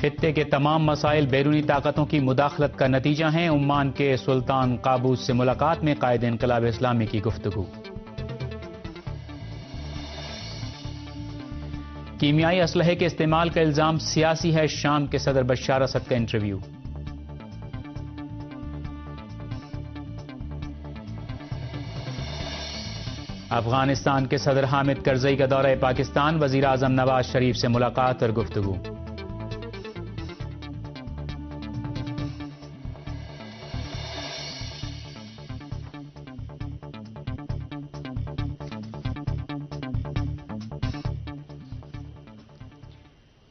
خطے کے تمام مسائل بیرونی طاقتوں کی مداخلت کا نتیجہ ہیں۔ عمان کے سلطان قابوس سے ملاقات میں قائد انقلاب اسلامی کی گفتگو۔ کیمیائی اسلحے کے استعمال کا الزام سیاسی ہے، شام کے صدر بشار اسد کا انٹرویو۔ افغانستان کے صدر حامد کرزئی کا دورہ پاکستان، وزیر اعظم نواز شریف سے ملاقات اور گفتگو۔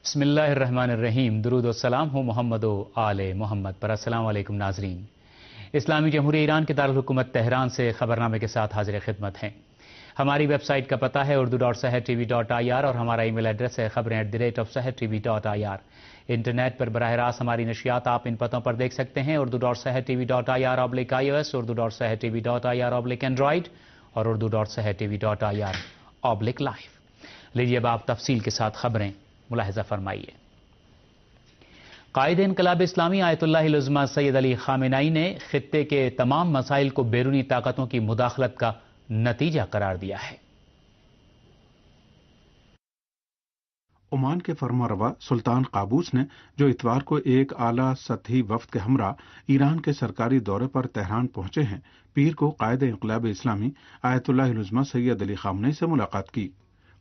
بسم اللہ الرحمن الرحیم، درود و سلام ہو محمد و آل محمد پر۔ السلام علیکم ناظرین، اسلامی جمہوریہ ایران کے دارالحکومت تہران سے خبرنامے کے ساتھ حاضر خدمت ہیں۔ ہماری ویب سائٹ کا پتہ ہے urdu.sahartv.ir اور ہمارا ای میل ایڈریس ہے خبریں@sahartv.ir۔ انٹرنیٹ پر براہ راست ہماری نشریات آپ ان پتوں پر دیکھ سکتے ہیں: urdu.sahartv.ir/iOS، urdu.sahartv.ir/Android اور urdu.sahartv.ir/live۔ لیجیے اب آپ تفصیل کے ساتھ خبریں ملاحظہ فرمائیے۔ قائد انقلاب اسلامی آیت اللہ العظمہ سید علی خامنہئی نے خطے کے تمام مسائل کو بیرونی طاقتوں کی مداخلت کا نتیجہ قرار دیا ہے۔ عمان کے فرمانروا سلطان قابوس نے جو اتوار کو ایک اعلیٰ سطحی وفد کے ہمراہ ایران کے سرکاری دورے پر تہران پہنچے ہیں، پیر کو قائد انقلاب اسلامی آیت اللہ العظمہ سید علی خامنہئی سے ملاقات کی۔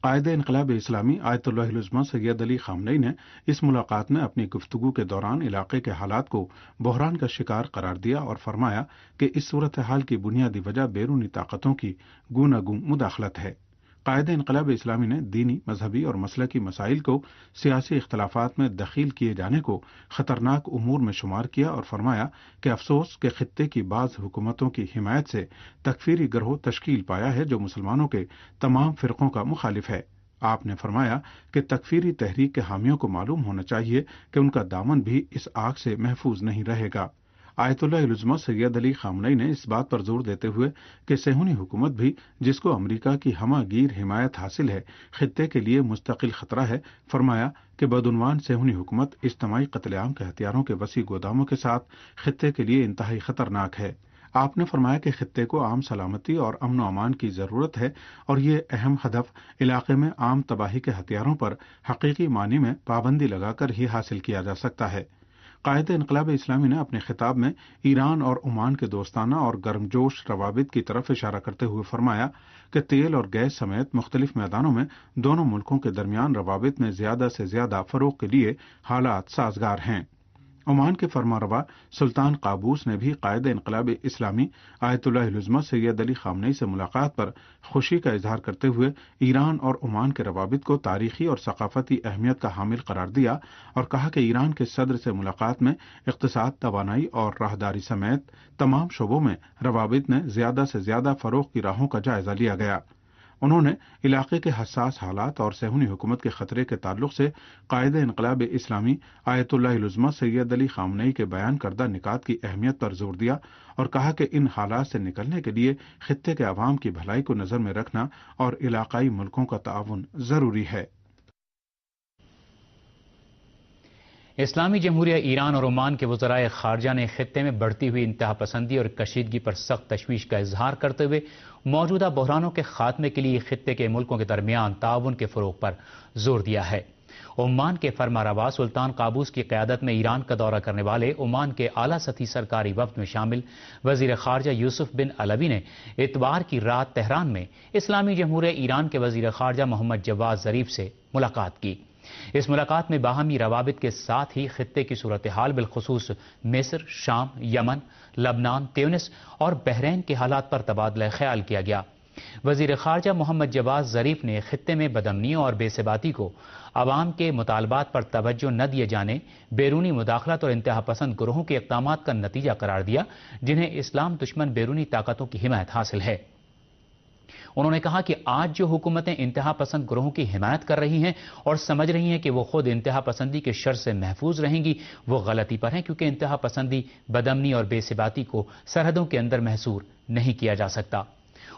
قائد انقلاب اسلامی آیت اللہ العظمہ سید علی خامنہئی نے اس ملاقات میں اپنی گفتگو کے دوران علاقے کے حالات کو بحران کا شکار قرار دیا اور فرمایا کہ اس صورتحال کی بنیادی وجہ بیرونی طاقتوں کی گوناگوں مداخلت ہے۔ قائد انقلاب اسلامی نے دینی، مذہبی اور مسلکی مسائل کو سیاسی اختلافات میں دخیل کیے جانے کو خطرناک امور میں شمار کیا اور فرمایا کہ افسوس کہ خطے کی بعض حکومتوں کی حمایت سے تکفیری گروہ تشکیل پایا ہے جو مسلمانوں کے تمام فرقوں کا مخالف ہے۔ آپ نے فرمایا کہ تکفیری تحریک کے حامیوں کو معلوم ہونا چاہیے کہ ان کا دامن بھی اس آگ سے محفوظ نہیں رہے گا۔ آیت اللہ العظمہ سید علی خامنہئی نے اس بات پر زور دیتے ہوئے کہ صہیونی حکومت بھی، جس کو امریکہ کی ہمہ گیر حمایت حاصل ہے، خطے کے لیے مستقل خطرہ ہے، فرمایا کہ بدعنوان صہیونی حکومت اجتماعی قتل عام کے ہتھیاروں کے وسیع گوداموں کے ساتھ خطے کے لیے انتہائی خطرناک ہے۔ آپ نے فرمایا کہ خطے کو عام سلامتی اور امن و امان کی ضرورت ہے اور یہ اہم ہدف علاقے میں عام تباہی کے ہتھیاروں پر حقیقی معنی میں پابندی لگا کر ہی حاصل کیا جا سکتا ہے۔ قائد انقلاب اسلامی نے اپنے خطاب میں ایران اور عمان کے دوستانہ اور گرمجوش روابط کی طرف اشارہ کرتے ہوئے فرمایا کہ تیل اور گیس سمیت مختلف میدانوں میں دونوں ملکوں کے درمیان روابط میں زیادہ سے زیادہ فروغ کے لیے حالات سازگار ہیں۔ عمان کے فرمانروا سلطان قابوس نے بھی قائد انقلاب اسلامی آیت اللہ العظمہ سید علی خامنہئی سے ملاقات پر خوشی کا اظہار کرتے ہوئے ایران اور عمان کے روابط کو تاریخی اور ثقافتی اہمیت کا حامل قرار دیا اور کہا کہ ایران کے صدر سے ملاقات میں اقتصاد، توانائی اور راہداری سمیت تمام شعبوں میں روابط میں زیادہ سے زیادہ فروغ کی راہوں کا جائزہ لیا گیا۔ انہوں نے علاقے کے حساس حالات اور صہیونی حکومت کے خطرے کے تعلق سے قائد انقلاب اسلامی آیت اللہ العظمہ سید علی خامنہئی کے بیان کردہ نکات کی اہمیت پر زور دیا اور کہا کہ ان حالات سے نکلنے کے لیے خطے کے عوام کی بھلائی کو نظر میں رکھنا اور علاقائی ملکوں کا تعاون ضروری ہے۔ اسلامی جمہوریہ ایران اور عمان کے وزرائے خارجہ نے خطے میں بڑھتی ہوئی انتہا پسندی اور کشیدگی پر سخت تشویش کا اظہار کرتے ہوئے موجودہ بحرانوں کے خاتمے کے لیے خطے کے ملکوں کے درمیان تعاون کے فروغ پر زور دیا ہے۔ عمان کے فرمانروا سلطان قابوس کی قیادت میں ایران کا دورہ کرنے والے عمان کے اعلیٰ سطحی سرکاری وفد میں شامل وزیر خارجہ یوسف بن علوی نے اتوار کی رات تہران میں اسلامی جمہوریہ ایران کے وزیر خارجہ محمد جواد ظریف سے ملاقات کی۔ اس ملاقات میں باہمی روابط کے ساتھ ہی خطے کی صورتحال بالخصوص مصر، شام، یمن، لبنان، تیونس اور بحرین کے حالات پر تبادلہ خیال کیا گیا۔ وزیر خارجہ محمد جواد ظریف نے خطے میں بدامنیوں اور بے ثباتی کو عوام کے مطالبات پر توجہ نہ دیے جانے، بیرونی مداخلت اور انتہا پسند گروہوں کے اقدامات کا نتیجہ قرار دیا جنہیں اسلام دشمن بیرونی طاقتوں کی حمایت حاصل ہے۔ انہوں نے کہا کہ آج جو حکومتیں انتہا پسند گروہوں کی حمایت کر رہی ہیں اور سمجھ رہی ہیں کہ وہ خود انتہا پسندی کے شر سے محفوظ رہیں گی، وہ غلطی پر ہیں، کیونکہ انتہا پسندی، بدامنی اور بے ثباتی کو سرحدوں کے اندر محصور نہیں کیا جا سکتا۔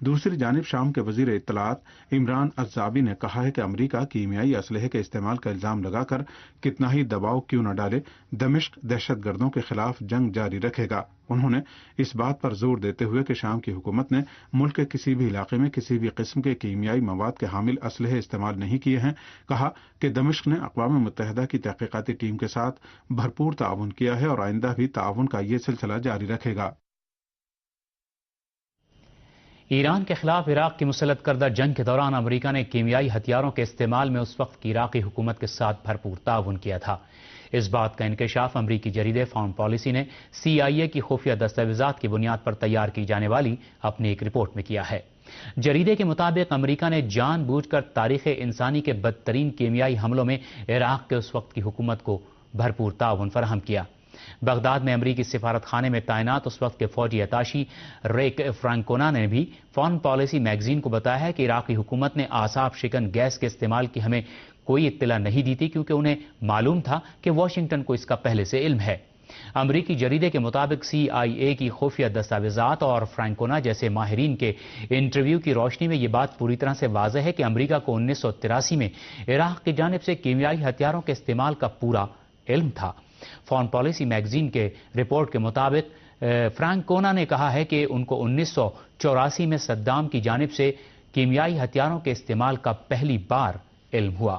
دوسری جانب شام کے وزیر اطلاعات عمران الزابی نے کہا ہے کہ امریکہ کیمیائی اسلحے کے استعمال کا الزام لگا کر کتنا ہی دباؤ کیوں نہ ڈالے، دمشق دہشت گردوں کے خلاف جنگ جاری رکھے گا۔ انہوں نے اس بات پر زور دیتے ہوئے کہ شام کی حکومت نے ملک کے کسی بھی علاقے میں کسی بھی قسم کے کیمیائی مواد کے حامل اسلحے استعمال نہیں کیے ہیں، کہا کہ دمشق نے اقوام متحدہ کی تحقیقاتی ٹیم کے ساتھ بھرپور تعاون کیا ہے اور آئندہ بھی تعاون کا یہ سلسلہ جاری رکھے گا۔ ایران کے خلاف عراق کی مسلط کردہ جنگ کے دوران امریکہ نے کیمیائی ہتھیاروں کے استعمال میں اس وقت کی عراقی حکومت کے ساتھ بھرپور تعاون کیا تھا۔ اس بات کا انکشاف امریکی جریدے فارن پالیسی نے CIA کی خفیہ دستاویزات کی بنیاد پر تیار کی جانے والی اپنی ایک رپورٹ میں کیا ہے۔ جریدے کے مطابق امریکہ نے جان بوجھ کر تاریخ انسانی کے بدترین کیمیائی حملوں میں عراق کے اس وقت کی حکومت کو بھرپور تعاون فراہم کیا۔ بغداد میں امریکی سفارت خانے میں تعینات اس وقت کے فوجی اتاشی ریک فرانکونا نے بھی فارن پالیسی میگزین کو بتایا ہے کہ عراقی حکومت نے اعصاب شکن گیس کے استعمال کی ہمیں کوئی اطلاع نہیں دی تھی، کیونکہ انہیں معلوم تھا کہ واشنگٹن کو اس کا پہلے سے علم ہے۔ امریکی جریدے کے مطابق CIA کی خفیہ دستاویزات اور فرانکونا جیسے ماہرین کے انٹرویو کی روشنی میں یہ بات پوری طرح سے واضح ہے کہ امریکہ کو 1983 میں عراق کی جانب سے کیمیائی ہتھیاروں کے استعمال کا پورا علم تھا۔ فارن پالیسی میگزین کے رپورٹ کے مطابق فرانکونا نے کہا ہے کہ ان کو 1984 میں صدام کی جانب سے کیمیائی ہتھیاروں کے استعمال کا پہلی بار علم ہوا۔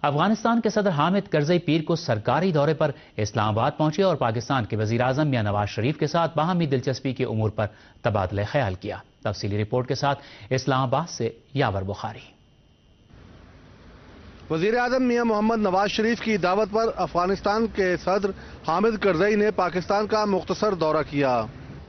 افغانستان کے صدر حامد کرزئی پیر کو سرکاری دورے پر اسلام آباد پہنچے اور پاکستان کے وزیر اعظم میاں نواز شریف کے ساتھ باہمی دلچسپی کے امور پر تبادلہ خیال کیا۔ تفصیلی رپورٹ کے ساتھ اسلام آباد سے یاور بخاری۔ وزیر اعظم میاں محمد نواز شریف کی دعوت پر افغانستان کے صدر حامد کرزئی نے پاکستان کا مختصر دورہ کیا۔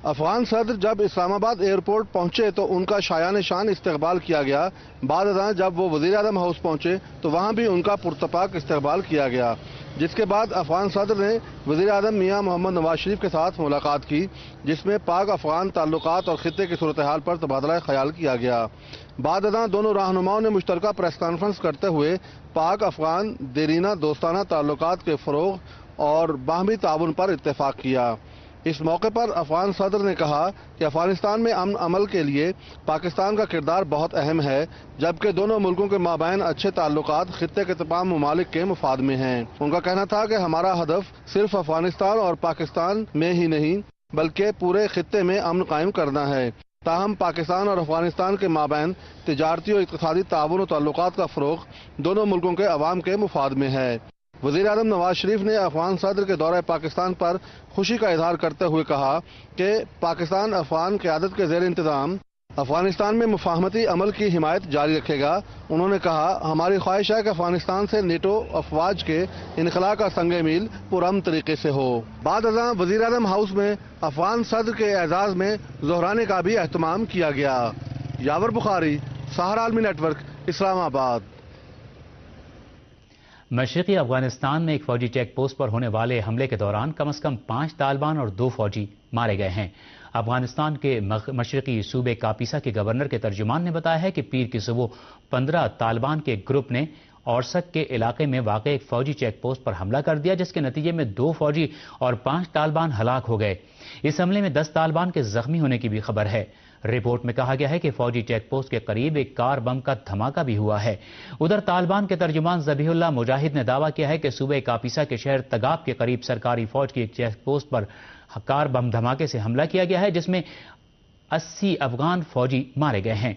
افغان صدر جب اسلام آباد ایئرپورٹ پہنچے تو ان کا شایان شان استقبال کیا گیا۔ بعد ازاں جب وہ وزیر اعظم ہاؤس پہنچے تو وہاں بھی ان کا پرتپاک استقبال کیا گیا، جس کے بعد افغان صدر نے وزیر اعظم میاں محمد نواز شریف کے ساتھ ملاقات کی، جس میں پاک افغان تعلقات اور خطے کی صورتحال پر تبادلہ خیال کیا گیا۔ بعد ازاں دونوں رہنماؤں نے مشترکہ پریس کانفرنس کرتے ہوئے پاک افغان دیرینہ دوستانہ تعلقات کے فروغ اور باہمی تعاون پر اتفاق کیا۔ اس موقع پر افغان صدر نے کہا کہ افغانستان میں امن عمل کے لیے پاکستان کا کردار بہت اہم ہے، جبکہ دونوں ملکوں کے مابین اچھے تعلقات خطے کے تمام ممالک کے مفاد میں ہیں۔ ان کا کہنا تھا کہ ہمارا ہدف صرف افغانستان اور پاکستان میں ہی نہیں بلکہ پورے خطے میں امن قائم کرنا ہے۔ تاہم پاکستان اور افغانستان کے مابین تجارتی اور اقتصادی تعاون و تعلقات کا فروغ دونوں ملکوں کے عوام کے مفاد میں ہے۔ وزیر اعظم نواز شریف نے افغان صدر کے دورہ پاکستان پر خوشی کا اظہار کرتے ہوئے کہا کہ پاکستان افغان قیادت کے زیر انتظام افغانستان میں مفاہمتی عمل کی حمایت جاری رکھے گا۔ انہوں نے کہا، ہماری خواہش ہے کہ افغانستان سے نیٹو افواج کے انخلاء کا سنگ میل پرامن طریقے سے ہو۔ بعد ازاں وزیر اعظم ہاؤس میں افغان صدر کے اعزاز میں ظہرانے کا بھی اہتمام کیا گیا۔ یاور بخاری، سہار عالمی نیٹ ورک، اسلام آباد۔ مشرقی افغانستان میں ایک فوجی چیک پوسٹ پر ہونے والے حملے کے دوران کم از کم 5 طالبان اور 2 فوجی مارے گئے ہیں۔ افغانستان کے مشرقی صوبے کاپیسا کے گورنر کے ترجمان نے بتایا ہے کہ پیر کی صبح 15 طالبان کے گروپ نے اورسک کے علاقے میں واقع ایک فوجی چیک پوسٹ پر حملہ کر دیا، جس کے نتیجے میں 2 فوجی اور 5 طالبان ہلاک ہو گئے۔ اس حملے میں 10 طالبان کے زخمی ہونے کی بھی خبر ہے۔ رپورٹ میں کہا گیا ہے کہ فوجی چیک پوسٹ کے قریب ایک کار بم کا دھماکہ بھی ہوا ہے۔ ادھر طالبان کے ترجمان ذبیح اللہ مجاہد نے دعویٰ کیا ہے کہ صوبہ کاپیسا کے شہر تگاب کے قریب سرکاری فوج کی ایک چیک پوسٹ پر کار بم دھماکے سے حملہ کیا گیا ہے، جس میں 80 افغان فوجی مارے گئے ہیں۔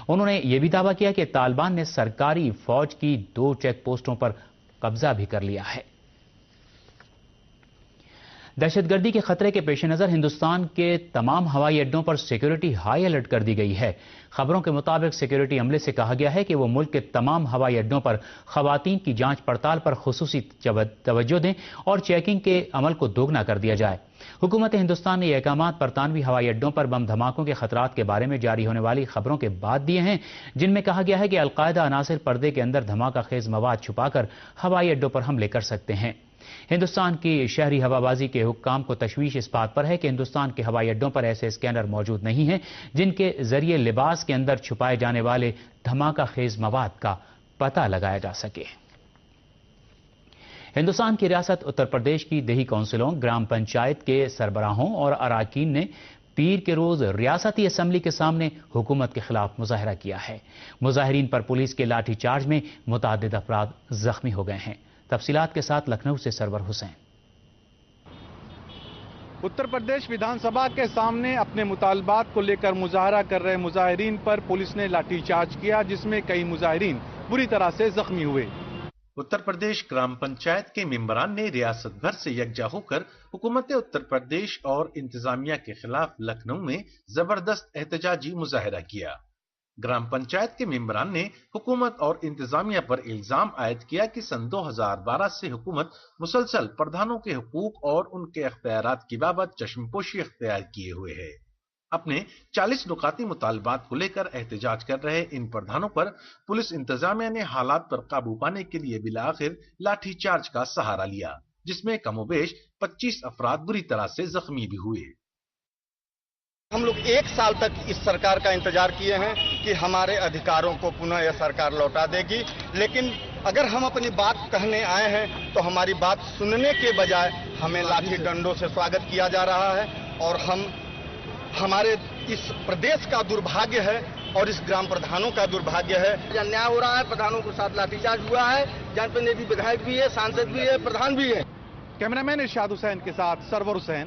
انہوں نے یہ بھی دعویٰ کیا کہ طالبان نے سرکاری فوج کی 2 چیک پوسٹوں پر قبضہ بھی کر لیا ہے۔ دہشت گردی کے خطرے کے پیش نظر ہندوستان کے تمام ہوائی اڈوں پر سیکیورٹی ہائی الرٹ کر دی گئی ہے۔ خبروں کے مطابق سیکیورٹی عملے سے کہا گیا ہے کہ وہ ملک کے تمام ہوائی اڈوں پر خواتین کی جانچ پڑتال پر خصوصی توجہ دیں اور چیکنگ کے عمل کو دوگنا کر دیا جائے۔ حکومت ہندوستان نے یہ احکامات برطانوی ہوائی اڈوں پر بم دھماکوں کے خطرات کے بارے میں جاری ہونے والی خبروں کے بعد دیے ہیں، جن میں کہا گیا ہے کہ القاعدہ عناصر پردے کے اندر دھماکہ خیز مواد چھپا کر ہوائی اڈوں پر حملے کر سکتے ہیں۔ ہندوستان کی شہری ہوابازی کے حکام کو تشویش اس بات پر ہے کہ ہندوستان کے ہوائی اڈوں پر ایسے اسکینر موجود نہیں ہیں جن کے ذریعے لباس کے اندر چھپائے جانے والے دھماکہ خیز مواد کا پتہ لگایا جا سکے۔ ہندوستان کی ریاست اتر پردیش کی دیہی کونسلوں، گرام پنچایت کے سربراہوں اور اراکین نے پیر کے روز ریاستی اسمبلی کے سامنے حکومت کے خلاف مظاہرہ کیا ہے۔ مظاہرین پر پولیس کے لاٹھی چارج میں متعدد افراد زخمی ہو گئے ہیں۔ تفصیلات کے ساتھ لکھنؤ سے سرور حسین۔ اتر پردیش ویدھان سبھا کے سامنے اپنے مطالبات کو لے کر مظاہرہ کر رہے مظاہرین پر پولیس نے لاٹھی چارج کیا، جس میں کئی مظاہرین بری طرح سے زخمی ہوئے۔ اتر پردیش گرام پنچایت کے ممبران نے ریاست بھر سے یکجا ہو کر حکومت اتر پردیش اور انتظامیہ کے خلاف لکھنؤ میں زبردست احتجاجی مظاہرہ کیا۔ گرام پنچایت کے ممبران نے حکومت اور انتظامیہ پر الزام عائد کیا کہ سن 2012 سے حکومت مسلسل پردھانوں کے حقوق اور ان کے اختیارات کی بابت چشم پوشی اختیار کیے ہوئے ہے۔ اپنے 40 نکاتی مطالبات کو لے کر احتجاج کر رہے ان پردھانوں پر پولیس انتظامیہ نے حالات پر قابو پانے کے لیے بالآخر لاٹھی چارج کا سہارا لیا، جس میں کم و بیش 25 افراد بری طرح سے زخمی بھی ہوئے۔ ہم لوگ 1 سال تک اس سرکار کا انتظار کیے ہیں کہ ہمارے ادھیکاروں کو پنہ یہ سرکار لوٹا دے گی، لیکن اگر ہم اپنی بات کہنے آئے ہیں تو ہماری بات سننے کے بجائے ہمیں لاٹھی ڈنڈوں سے سواگت کیا جا رہا ہے، اور ہمارے اس پردیش کا دربھاگیہ ہے اور اس گرام پردھانوں کا دربھاگیہ ہے۔ انیائی ہو رہا ہے، پردھانوں کے ساتھ لاٹھی چارج ہوا ہے، جہاں پہ نیبی ودھائک بھی ہے، سانسد بھی ہے، پردھان بھی ہے۔ کیمرامین ارشاد حسین کے ساتھ سرور حسین،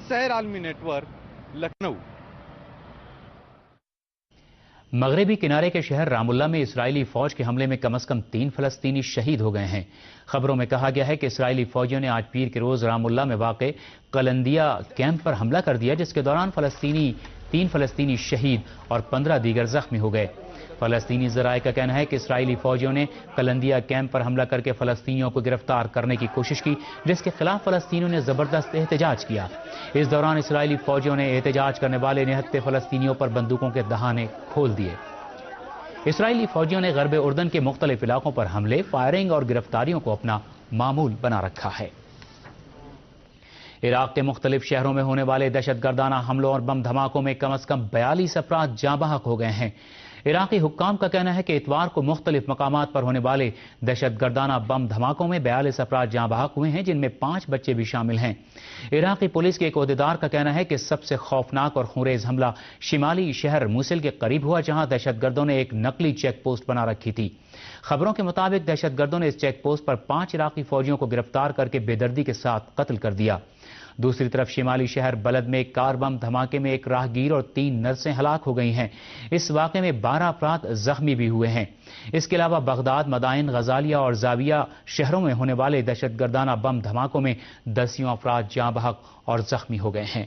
سحر عالمی نیٹ ورک، لکھنؤ۔ مغربی کنارے کے شہر رام اللہ میں اسرائیلی فوج کے حملے میں کم از کم 3 فلسطینی شہید ہو گئے ہیں۔ خبروں میں کہا گیا ہے کہ اسرائیلی فوجیوں نے آج پیر کے روز رام اللہ میں واقع قلندیہ کیمپ پر حملہ کر دیا، جس کے دوران 3 فلسطینی شہید اور 15 دیگر زخمی ہو گئے۔ فلسطینی ذرائع کا کہنا ہے کہ اسرائیلی فوجیوں نے قلندیہ کیمپ پر حملہ کر کے فلسطینیوں کو گرفتار کرنے کی کوشش کی، جس کے خلاف فلسطینیوں نے زبردست احتجاج کیا۔ اس دوران اسرائیلی فوجیوں نے احتجاج کرنے والے نہتے فلسطینیوں پر بندوقوں کے دہانے کھول دیے۔ اسرائیلی فوجیوں نے غرب اردن کے مختلف علاقوں پر حملے، فائرنگ اور گرفتاریوں کو اپنا معمول بنا رکھا ہے۔ عراق کے مختلف شہروں میں ہونے والے دہشت گردانہ حملوں اور بم دھماکوں میں کم از کم 42 افراد جاں بحق ہو گئے ہیں۔ عراقی حکام کا کہنا ہے کہ اتوار کو مختلف مقامات پر ہونے والے دہشت گردانہ بم دھماکوں میں 42 افراد جاں بحق ہوئے ہیں، جن میں 5 بچے بھی شامل ہیں۔ عراقی پولیس کے ایک عہدیدار کا کہنا ہے کہ سب سے خوفناک اور خونریز حملہ شمالی شہر موصل کے قریب ہوا، جہاں دہشت گردوں نے ایک نقلی چیک پوسٹ بنا رکھی تھی۔ خبروں کے مطابق دہشت گردوں نے اس چیک پوسٹ پر 5 عراقی فوجیوں کو گرفتار کر کے بے دردی کے ساتھ قتل کر دیا۔ دوسری طرف شمالی شہر بلد میں ایک کار بم دھماکے میں ایک راہگیر اور 3 نرسیں ہلاک ہو گئی ہیں۔ اس واقعے میں 12 افراد زخمی بھی ہوئے ہیں۔ اس کے علاوہ بغداد، مدائن، غزالیہ اور زاویہ شہروں میں ہونے والے دہشت گردانہ بم دھماکوں میں 10 افراد جاں بحق اور زخمی ہو گئے ہیں۔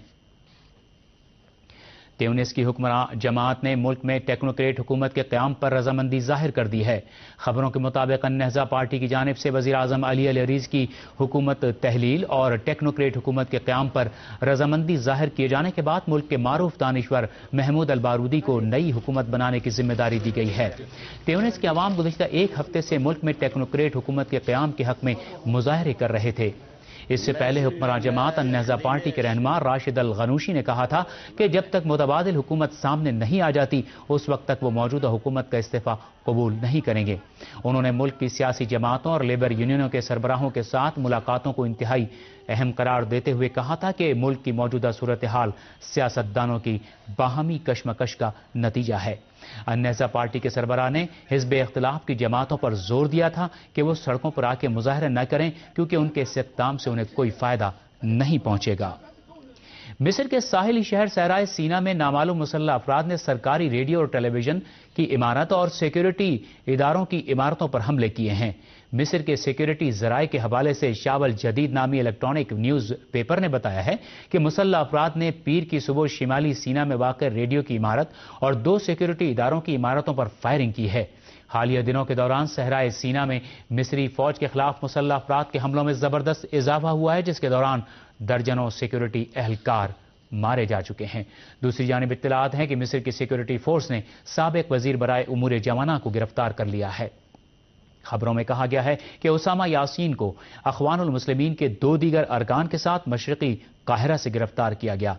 تیونس کی حکمراں جماعت نے ملک میں ٹیکنوکریٹ حکومت کے قیام پر رضامندی ظاہر کر دی ہے۔ خبروں کے مطابق النہضہ پارٹی کی جانب سے وزیر اعظم علی العریز کی حکومت تحلیل اور ٹیکنوکریٹ حکومت کے قیام پر رضامندی ظاہر کیے جانے کے بعد ملک کے معروف دانشور محمود البارودی کو نئی حکومت بنانے کی ذمہ داری دی گئی ہے۔ تیونس کے عوام گزشتہ 1 ہفتے سے ملک میں ٹیکنوکریٹ حکومت کے قیام کے حق میں مظاہرے کر رہے تھے۔ اس سے پہلے حکمراں جماعت النہضہ پارٹی کے رہنما راشد الغنوشی نے کہا تھا کہ جب تک متبادل حکومت سامنے نہیں آ جاتی اس وقت تک وہ موجودہ حکومت کا استعفیٰ قبول نہیں کریں گے۔ انہوں نے ملک کی سیاسی جماعتوں اور لیبر یونینوں کے سربراہوں کے ساتھ ملاقاتوں کو انتہائی اہم قرار دیتے ہوئے کہا تھا کہ ملک کی موجودہ صورتحال سیاستدانوں کی باہمی کشمکش کا نتیجہ ہے۔ النہضہ پارٹی کے سربراہ نے حزب اختلاف کی جماعتوں پر زور دیا تھا کہ وہ سڑکوں پر آ کے مظاہرے نہ کریں، کیونکہ ان کے اس اقدام سے انہیں کوئی فائدہ نہیں پہنچے گا۔ مصر کے ساحلی شہر صحرائے سینا میں نامعلوم مسلح افراد نے سرکاری ریڈیو اور ٹیلی ویژن کی عمارت اور سیکیورٹی اداروں کی عمارتوں پر حملے کیے ہیں۔ مصر کے سیکیورٹی ذرائع کے حوالے سے شاول جدید نامی الیکٹرانک نیوز پیپر نے بتایا ہے کہ مسلح افراد نے پیر کی صبح شمالی سینا میں واقع ریڈیو کی عمارت اور 2 سیکیورٹی اداروں کی عمارتوں پر فائرنگ کی ہے۔ حالیہ دنوں کے دوران صحرائے سینا میں مصری فوج کے خلاف مسلح افراد کے حملوں میں زبردست اضافہ ہوا ہے، جس کے دوران درجنوں سیکیورٹی اہلکار مارے جا چکے ہیں۔ دوسری جانب اطلاعات ہیں کہ مصر کی سیکیورٹی فورس نے سابق وزیر برائے امور جوانہ کو گرفتار کر لیا ہے۔ خبروں میں کہا گیا ہے کہ اسامہ یاسین کو اخوان المسلمین کے 2 دیگر ارکان کے ساتھ مشرقی قاہرہ سے گرفتار کیا گیا۔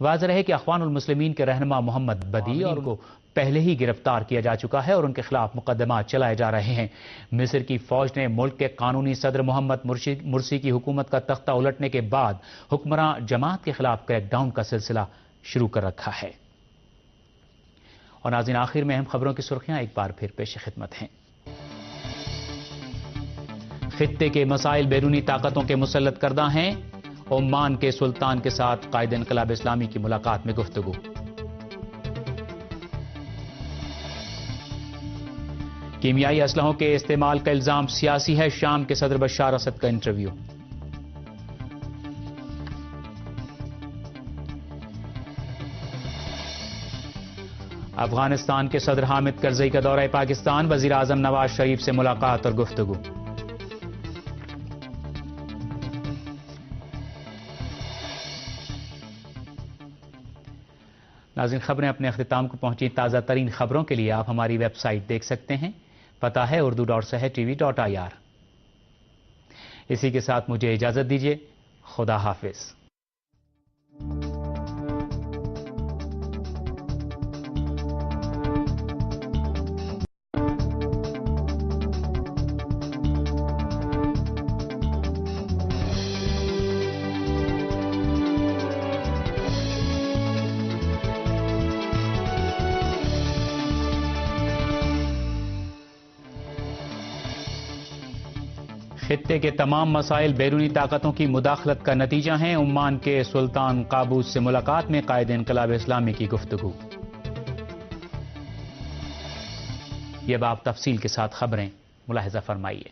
واضح ہے کہ اخوان المسلمین کے رہنما محمد بدی اور کو پہلے ہی گرفتار کیا جا چکا ہے اور ان کے خلاف مقدمات چلائے جا رہے ہیں۔ مصر کی فوج نے ملک کے قانونی صدر محمد مرسی کی حکومت کا تختہ الٹنے کے بعد حکمراں جماعت کے خلاف کریک ڈاؤن کا سلسلہ شروع کر رکھا ہے۔ اور ناظرین، آخر میں اہم خبروں کی سرخیاں ایک بار پھر پیش خدمت ہیں۔ خطے کے مسائل بیرونی طاقتوں کے مسلط کردہ ہیں، عمان کے سلطان کے ساتھ قائد انقلاب اسلامی کی ملاقات میں گفتگو۔ کیمیائی اسلحوں کے استعمال کا الزام سیاسی ہے، شام کے صدر بشار اسد کا انٹرویو۔ افغانستان کے صدر حامد کرزئی کا دورہ پاکستان، وزیر اعظم نواز شریف سے ملاقات اور گفتگو۔ ناظرین، خبریں اپنے اختتام کو پہنچی۔ تازہ ترین خبروں کے لیے آپ ہماری ویب سائٹ دیکھ سکتے ہیں، پتہ ہے urdu.sehertv.ir۔ اسی کے ساتھ مجھے اجازت دیجیے، خدا حافظ۔ خطے کے تمام مسائل بیرونی طاقتوں کی مداخلت کا نتیجہ ہیں، عمان کے سلطان قابوس سے ملاقات میں قائد انقلاب اسلامی کی گفتگو۔ یہ اب آپ تفصیل کے ساتھ خبریں ملاحظہ فرمائیے۔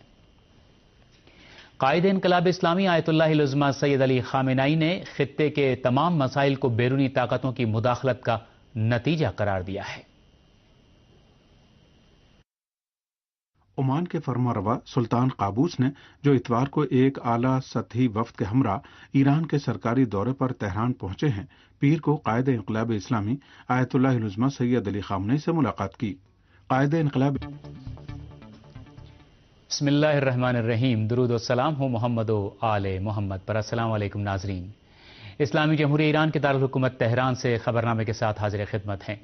قائد انقلاب اسلامی آیت اللہ العظمہ سید علی خامنہئی نے خطے کے تمام مسائل کو بیرونی طاقتوں کی مداخلت کا نتیجہ قرار دیا ہے۔ عمان کے فرمانروا سلطان قابوس نے جو اتوار کو ایک اعلیٰ سطحی وفد کے ہمراہ ایران کے سرکاری دورے پر تہران پہنچے ہیں، پیر کو قائد انقلاب اسلامی آیت اللہ العظمہ سید علی خامنہئی سے ملاقات کی۔ قائد انقلاب بسم اللہ الرحمن الرحیم، درود و سلام ہو محمد و آل محمد پر۔ السلام علیکم ناظرین، اسلامی جمہوریہ ایران کے دارالحکومت تہران سے خبرنامے کے ساتھ حاضر خدمت ہیں۔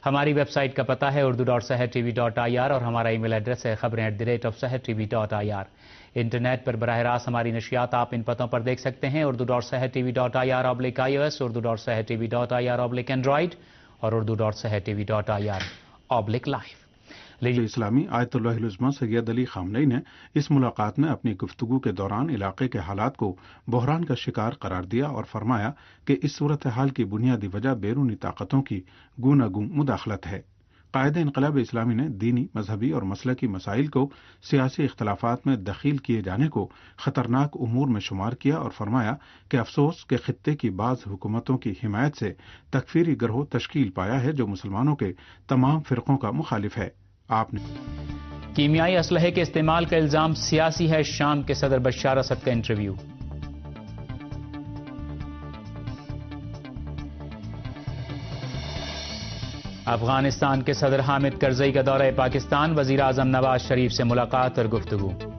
ہماری ویب سائٹ کا پتہ ہے urdu.sehertv.ir اور ہمارا ای میل ایڈریس ہے خبریں@sehertv.ir۔ انٹرنیٹ پر براہ راست ہماری نشریات آپ ان پتوں پر دیکھ سکتے ہیں، urdu.sehertv.ir/iOS، urdu.sehertv.ir/Android اور urdu.sehertv.ir/live۔ اسلامی آیت اللہ العظمہ سید علی خامنہئی نے اس ملاقات میں اپنی گفتگو کے دوران علاقے کے حالات کو بحران کا شکار قرار دیا اور فرمایا کہ اس صورتحال کی بنیادی وجہ بیرونی طاقتوں کی گوناگون مداخلت ہے۔ قائد انقلاب اسلامی نے دینی، مذہبی اور مسلکی مسائل کو سیاسی اختلافات میں دخیل کیے جانے کو خطرناک امور میں شمار کیا اور فرمایا کہ افسوس کہ خطے کی بعض حکومتوں کی حمایت سے تکفیری گروہ تشکیل پایا ہے جو مسلمانوں کے تمام فرقوں کا مخالف ہے۔ آپ نے کیمیائی اسلحے کے استعمال کا الزام سیاسی ہے، شام کے صدر بشار اسد کا انٹرویو۔ افغانستان کے صدر حامد کرزئی کا دورہ پاکستان، وزیر اعظم نواز شریف سے ملاقات اور گفتگو۔